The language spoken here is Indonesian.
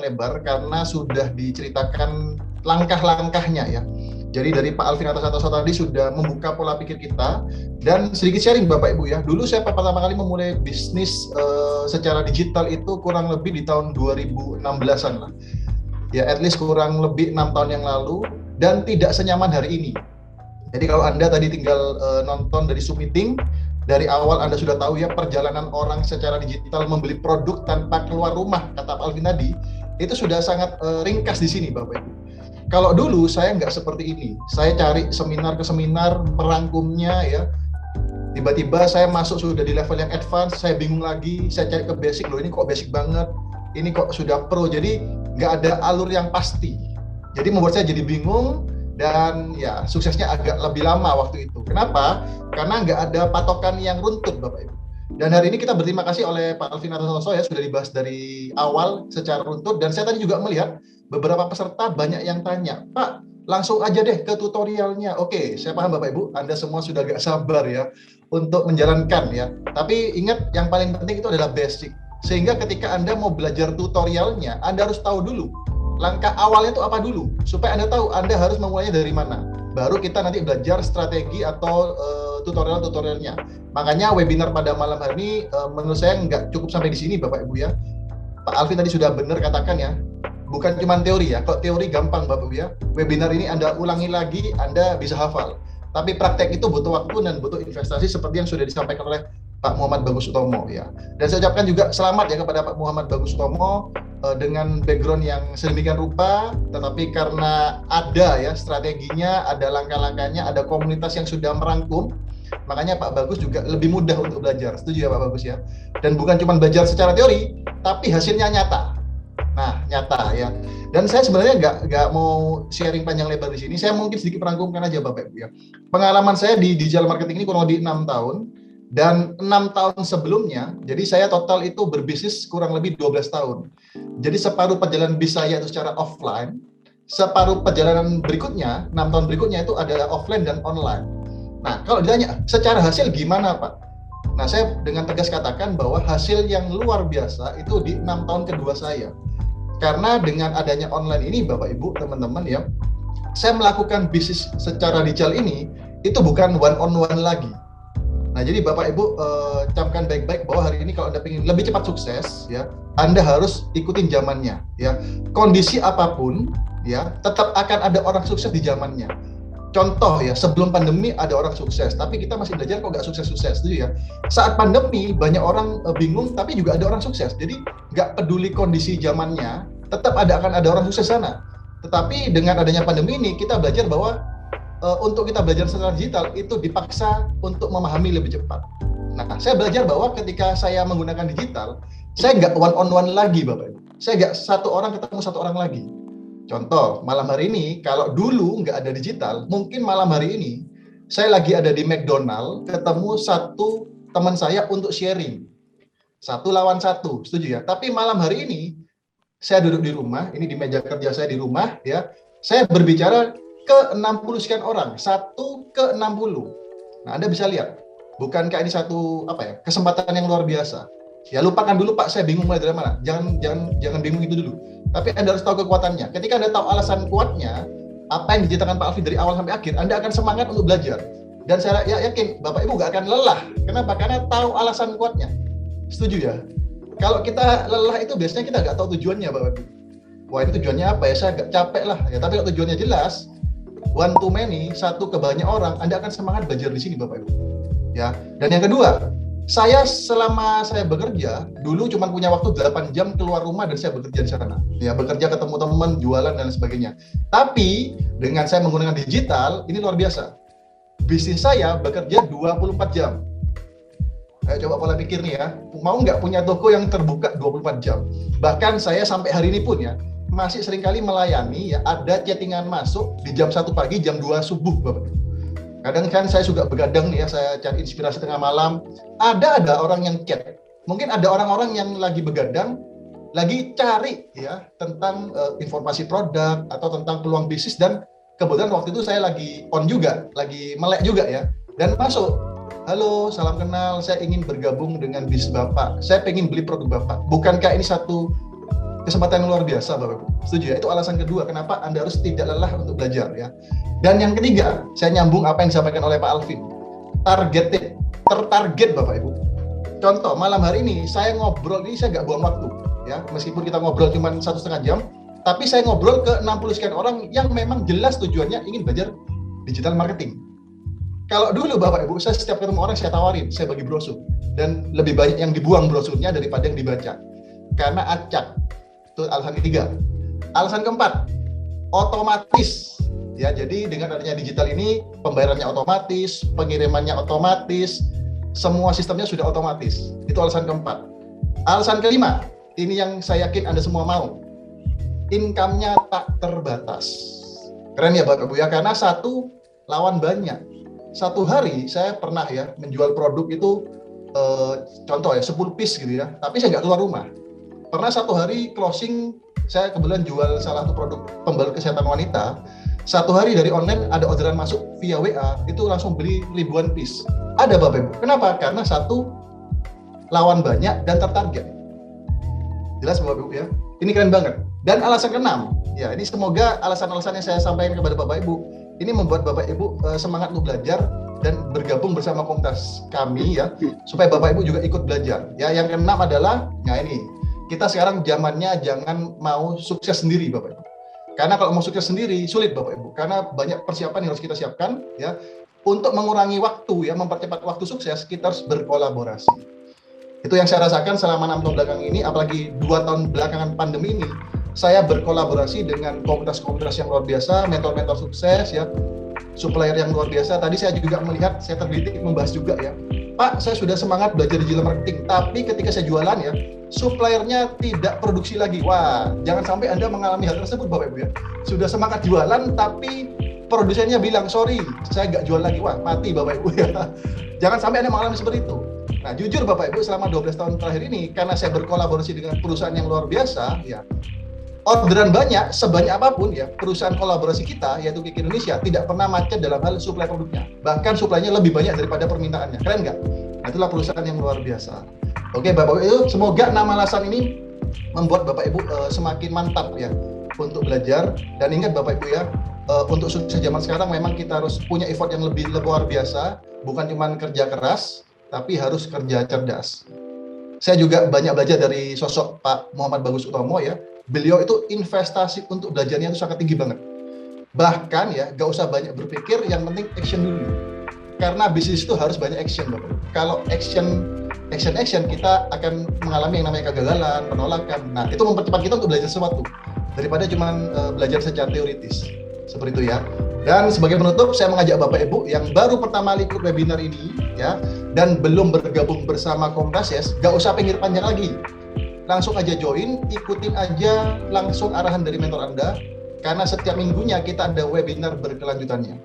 lebar karena sudah diceritakan langkah-langkahnya ya. Jadi dari Pak Alvin Santoso tadi sudah membuka pola pikir kita, dan sedikit sharing Bapak Ibu ya. Dulu saya pertama kali memulai bisnis secara digital itu kurang lebih di tahun 2016-an lah. Ya, at least kurang lebih 6 tahun yang lalu, dan tidak senyaman hari ini. Jadi kalau Anda tadi tinggal nonton dari Zoom meeting, dari awal Anda sudah tahu ya perjalanan orang secara digital membeli produk tanpa keluar rumah, kata Pak Alvin tadi, itu sudah sangat ringkas di sini Bapak Ibu. Kalau dulu saya nggak seperti ini, saya cari seminar ke seminar, merangkumnya ya. Tiba-tiba saya masuk sudah di level yang advance, saya bingung lagi, saya cari ke basic, loh ini kok basic banget, ini kok sudah pro, jadi nggak ada alur yang pasti. Jadi membuat saya jadi bingung, dan ya suksesnya agak lebih lama waktu itu. Kenapa? Karena nggak ada patokan yang runtut Bapak Ibu. Dan hari ini kita berterima kasih oleh Pak Alvin Santoso ya, sudah dibahas dari awal secara runtut, dan saya tadi juga melihat beberapa peserta banyak yang tanya, Pak, langsung aja deh ke tutorialnya. Oke, saya paham Bapak Ibu, Anda semua sudah gak sabar ya untuk menjalankan ya. Tapi ingat, yang paling penting itu adalah basic. Sehingga ketika Anda mau belajar tutorialnya, Anda harus tahu dulu langkah awalnya itu apa dulu, supaya Anda tahu Anda harus memulainya dari mana. Baru kita nanti belajar strategi atau tutorial-tutorialnya. Makanya webinar pada malam hari ini menurut saya nggak cukup sampai di sini Bapak Ibu ya. Pak Alvin tadi sudah benar katakan ya, bukan cuma teori ya. Kalau teori gampang Bapak Ibu ya. Webinar ini Anda ulangi lagi, Anda bisa hafal. Tapi praktek itu butuh waktu dan butuh investasi seperti yang sudah disampaikan oleh Pak Muhammad Bagus Utomo ya. Dan saya ucapkan juga selamat ya kepada Pak Muhammad Bagus Utomo dengan background yang sedemikian rupa, tetapi karena ada ya strateginya, ada langkah-langkahnya, ada komunitas yang sudah merangkum, makanya Pak Bagus juga lebih mudah untuk belajar. Setuju ya Pak Bagus ya? Dan bukan cuma belajar secara teori, tapi hasilnya nyata. Nah, nyata ya. Dan saya sebenarnya nggak mau sharing panjang lebar di sini. Saya mungkin sedikit merangkumkan aja Bapak Ibu ya. Pengalaman saya di digital marketing ini kurang lebih 6 tahun. Dan 6 tahun sebelumnya, jadi saya total itu berbisnis kurang lebih 12 tahun. Jadi separuh perjalanan bisnis saya itu secara offline, separuh perjalanan berikutnya, 6 tahun berikutnya itu adalah offline dan online. Nah, kalau ditanya secara hasil gimana Pak? Nah, saya dengan tegas katakan bahwa hasil yang luar biasa itu di 6 tahun kedua saya. Karena dengan adanya online ini Bapak Ibu, teman-teman ya, saya melakukan bisnis secara digital ini, itu bukan one on one lagi. Nah, jadi Bapak Ibu camkan baik-baik bahwa hari ini kalau Anda ingin lebih cepat sukses ya, Anda harus ikutin zamannya ya. Kondisi apapun ya, tetap akan ada orang sukses di zamannya. Contoh ya, sebelum pandemi ada orang sukses, tapi kita masih belajar kok nggak sukses-sukses, gitu ya. Saat pandemi banyak orang bingung, tapi juga ada orang sukses. Jadi nggak peduli kondisi zamannya, tetap akan ada orang sukses sana. Tetapi dengan adanya pandemi ini, kita belajar bahwa untuk kita belajar secara digital itu dipaksa untuk memahami lebih cepat. Nah, saya belajar bahwa ketika saya menggunakan digital, saya nggak one on one lagi Bapak Ibu. Saya nggak satu orang ketemu satu orang lagi. Contoh, malam hari ini, kalau dulu nggak ada digital, mungkin malam hari ini, saya lagi ada di McDonald, ketemu satu teman saya untuk sharing. 1 lawan 1, setuju ya? Tapi malam hari ini, saya duduk di rumah, ini di meja kerja saya di rumah, ya, saya berbicara ke 60 sekian orang, 1 ke 60. Nah, Anda bisa lihat, bukankah ini satu kesempatan yang luar biasa? Ya, lupakan dulu Pak, saya bingung mulai dari mana. Jangan bingung itu dulu. Tapi Anda harus tahu kekuatannya. Ketika Anda tahu alasan kuatnya, apa yang diceritakan Pak Alvin dari awal sampai akhir, Anda akan semangat untuk belajar. Dan saya yakin Bapak Ibu gak akan lelah. Kenapa? Karena tahu alasan kuatnya. Setuju ya? Kalau kita lelah itu biasanya kita nggak tahu tujuannya Bapak Ibu. Wah, ini tujuannya apa ya? Saya agak capek lah. Ya, tapi kalau tujuannya jelas, one to many, satu ke banyak orang, Anda akan semangat belajar di sini Bapak Ibu. Ya. Dan yang kedua, saya selama saya bekerja, dulu cuma punya waktu 8 jam keluar rumah dan saya bekerja di sana. Ya, bekerja ketemu teman, jualan dan sebagainya. Tapi dengan saya menggunakan digital, ini luar biasa. Bisnis saya bekerja 24 jam. Ayo coba pola pikir nih ya. Mau nggak punya toko yang terbuka 24 jam? Bahkan saya sampai hari ini pun ya, masih seringkali melayani ya, ada chattingan masuk di jam 1 pagi, jam 2 subuh Bapak. Kadang kan saya juga begadang nih ya, saya cari inspirasi tengah malam. Ada orang yang chat. Mungkin ada orang-orang yang lagi begadang, lagi cari ya tentang informasi produk atau tentang peluang bisnis, dan kebetulan waktu itu saya lagi on juga, lagi melek juga ya. Dan masuk, halo, salam kenal, saya ingin bergabung dengan bisnis Bapak. Saya pengen beli produk Bapak. Bukankah ini satu kesempatan yang luar biasa Bapak Ibu. Setuju ya? Itu alasan kedua kenapa Anda harus tidak lelah untuk belajar ya. Dan yang ketiga, saya nyambung apa yang disampaikan oleh Pak Alvin. Targeted, tertarget Bapak Ibu. Contoh, malam hari ini saya ngobrol ini saya nggak buang waktu ya. Meskipun kita ngobrol cuma 1,5 jam, tapi saya ngobrol ke 60 sekian orang yang memang jelas tujuannya ingin belajar digital marketing. Kalau dulu Bapak Ibu, saya setiap ketemu orang saya tawarin, saya bagi brosur. Dan lebih banyak yang dibuang brosurnya daripada yang dibaca. Karena acak. Itu alasan ketiga. Alasan keempat, otomatis. Ya, jadi dengan adanya digital ini, pembayarannya otomatis, pengirimannya otomatis, semua sistemnya sudah otomatis. Itu alasan keempat. Alasan kelima, ini yang saya yakin Anda semua mau. Income-nya tak terbatas. Keren ya Bapak Ibu ya, karena satu lawan banyak. Satu hari saya pernah ya menjual produk itu contoh ya 10 piece gitu ya, tapi saya nggak keluar rumah. Pernah satu hari closing, saya kebetulan jual salah satu produk pembalut kesehatan wanita. Satu hari dari online ada orderan masuk via WA, itu langsung beli ribuan piece. Ada Bapak Ibu. Kenapa? Karena satu lawan banyak dan tertarget. Jelas Bapak Ibu ya. Ini keren banget. Dan alasan keenam, ya ini semoga alasan-alasan yang saya sampaikan kepada Bapak Ibu ini membuat Bapak Ibu semangat untuk belajar dan bergabung bersama komunitas kami ya, supaya Bapak Ibu juga ikut belajar. Ya, yang keenam adalah, nah ini, kita sekarang zamannya jangan mau sukses sendiri Bapak Ibu. Karena kalau mau sukses sendiri sulit Bapak Ibu, karena banyak persiapan yang harus kita siapkan ya. Untuk mengurangi waktu ya, mempercepat waktu sukses, kita harus berkolaborasi. Itu yang saya rasakan selama 6 tahun belakang ini, apalagi 2 tahun belakangan pandemi ini. Saya berkolaborasi dengan komunitas-komunitas yang luar biasa, mentor-mentor sukses ya, supplier yang luar biasa. Tadi saya juga melihat, saya tergelitik membahas juga ya, Pak, saya sudah semangat belajar digital marketing, tapi ketika saya jualan ya, suppliernya tidak produksi lagi. Wah, jangan sampai Anda mengalami hal tersebut Bapak Ibu ya. Sudah semangat jualan, tapi produsennya bilang, sorry, saya nggak jual lagi. Wah, mati Bapak Ibu ya. Jangan sampai Anda mengalami seperti itu. Nah, jujur Bapak Ibu, selama 12 tahun terakhir ini, karena saya berkolaborasi dengan perusahaan yang luar biasa ya, orderan banyak, sebanyak apapun ya, perusahaan kolaborasi kita, yaitu Kik Indonesia, tidak pernah macet dalam hal suplai produknya. Bahkan suplainya lebih banyak daripada permintaannya. Keren nggak? Nah, itulah perusahaan yang luar biasa. Oke, Bapak Ibu, semoga 6 alasan ini membuat Bapak Ibu semakin mantap ya untuk belajar. Dan ingat Bapak Ibu ya, untuk sukses zaman sekarang memang kita harus punya effort yang lebih luar biasa, bukan cuma kerja keras, tapi harus kerja cerdas. Saya juga banyak belajar dari sosok Pak Muhammad Bagus Utomo ya. Beliau itu investasi untuk belajarnya itu sangat tinggi banget. Bahkan ya, gak usah banyak berpikir, yang penting action dulu. Karena bisnis itu harus banyak action, Bapak. Kalau action, kita akan mengalami yang namanya kegagalan, penolakan. Nah, itu mempercepat kita untuk belajar sesuatu daripada cuma belajar secara teoritis. Seperti itu ya. Dan sebagai penutup, saya mengajak Bapak Ibu yang baru pertama kali ikut webinar ini ya, dan belum bergabung bersama Komunitas Yes, gak usah pinggir panjang lagi. Langsung aja join, ikutin aja langsung arahan dari mentor Anda, karena setiap minggunya kita ada webinar berkelanjutannya.